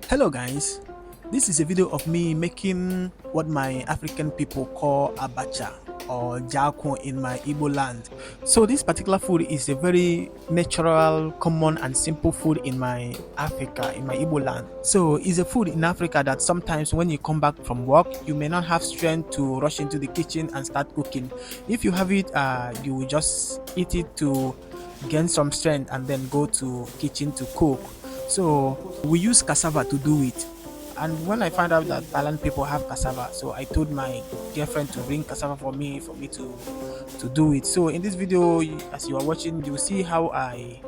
Hello guys, this is a video of me making what my African people call abacha or jiakwu in my Igbo land. So this particular food is a very natural, common and simple food in my Africa, in my Igbo land. So it's a food in Africa that sometimes when you come back from work, you may not have strength to rush into the kitchen and start cooking. If you have it, you will just eat it to gain some strength and then go to kitchen to cook. So we use cassava to do it. And when I found out that Thailand people have cassava, so I told my girlfriend to bring cassava for me to do it. So in this video, as you are watching, you will see how I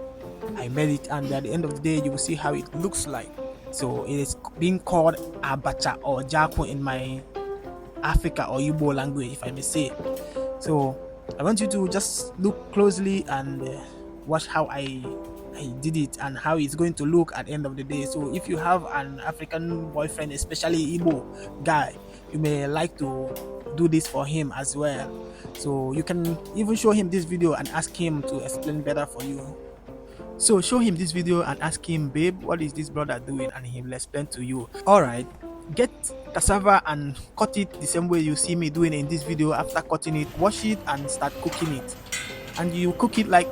made it, and at the end of the day, you will see how it looks like. So it is being called abacha or jiakwu in my Africa or Igbo language, if I may say. So I want you to just look closely and watch how I did it and how it's going to look at the end of the day. So if you have an African boyfriend, especially Igbo guy, you may like to do this for him as well. So you can even show him this video and ask him to explain better for you. So show him this video and ask him, babe, what is this brother doing? And he will explain to you. Alright, get cassava and cut it the same way you see me doing in this video. After cutting it, wash it and start cooking it. And you cook it like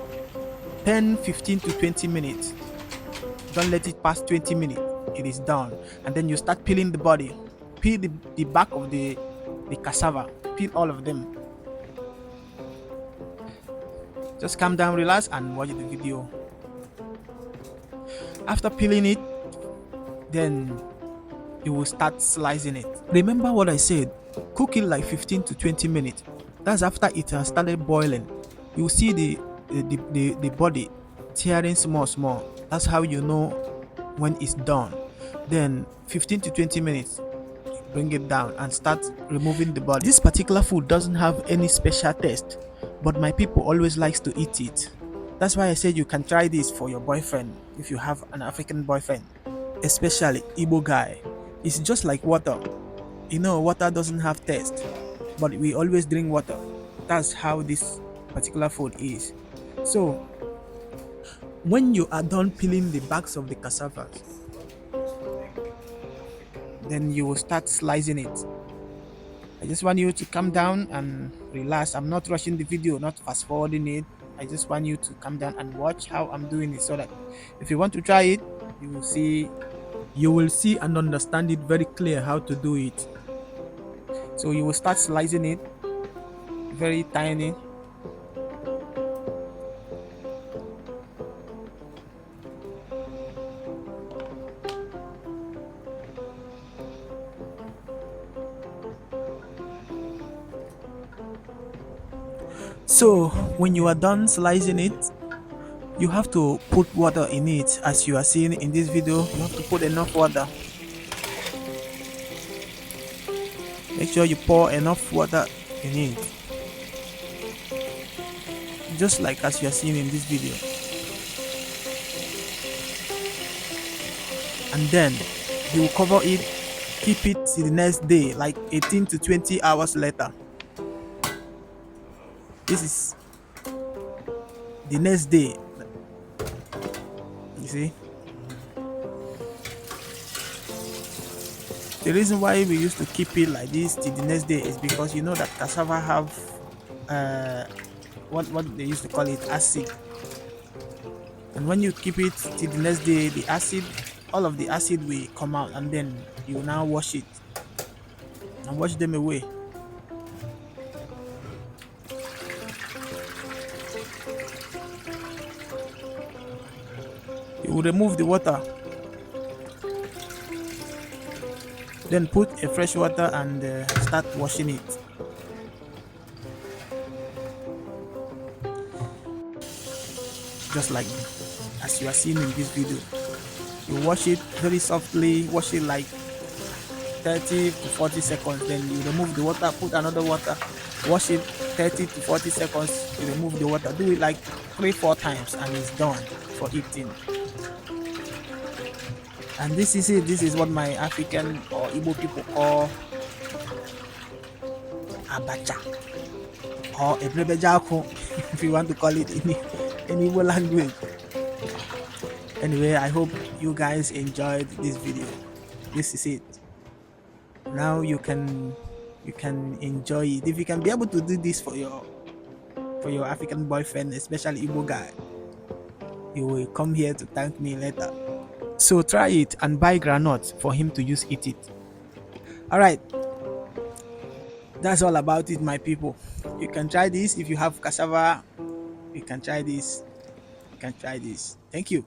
10, 15 to 20 minutes. Don't let it pass 20 minutes. It is done. And then you start peeling the body. Peel the back of the cassava. Peel all of them. Just calm down, relax and watch the video. After peeling it, then you will start slicing it. Remember what I said, cook it like 15 to 20 minutes. That's after it has started boiling. You will see the body tearing small. That's how you know when it's done. Then 15 to 20 minutes, bring it down and start removing the body. This particular food doesn't have any special taste, but my people always likes to eat it. That's why I said you can try this for your boyfriend if you have an African boyfriend, especially Igbo guy. It's just like water. You know, water doesn't have taste, but we always drink water. That's how this particular food is. So when you are done peeling the backs of the cassavas, then you will start slicing it. I just want you to calm down and relax. I'm not rushing the video, not fast forwarding it. I just want you to calm down and watch how I'm doing it, so that if you want to try it, you will see and understand it very clear how to do it. So you will start slicing it very tiny. So when you are done slicing it, you have to put water in it. As you are seeing in this video, you have to put enough water. Make sure you pour enough water in it, just like as you are seeing in this video. And then you will cover it, keep it till the next day, like 18 to 20 hours later. This is the next day. You see, the reason why we used to keep it like this till the next day is because you know that cassava have what they used to call it, acid. And when you keep it till the next day, the acid, all of the acid will come out, and then you now wash it and wash them away. You will remove the water, then put a fresh water and start washing it. Just like as you are seeing in this video. You wash it very softly, wash it like 30 to 40 seconds, then you remove the water, put another water, wash it 30 to 40 seconds, you remove the water. Do it like 3-4 times and it's done for eating. And this is it. This is what my African or Igbo people call abacha or eberebe if you want to call it in Igbo language. Anyway, I hope you guys enjoyed this video. This is it. Now you can enjoy it. If you can be able to do this for your African boyfriend, especially Igbo guy, he will come here to thank me later. So try it and buy granite for him to use eat it. All right, that's all about it, my people. You can try this if you have cassava. You can try this. You can try this. Thank you.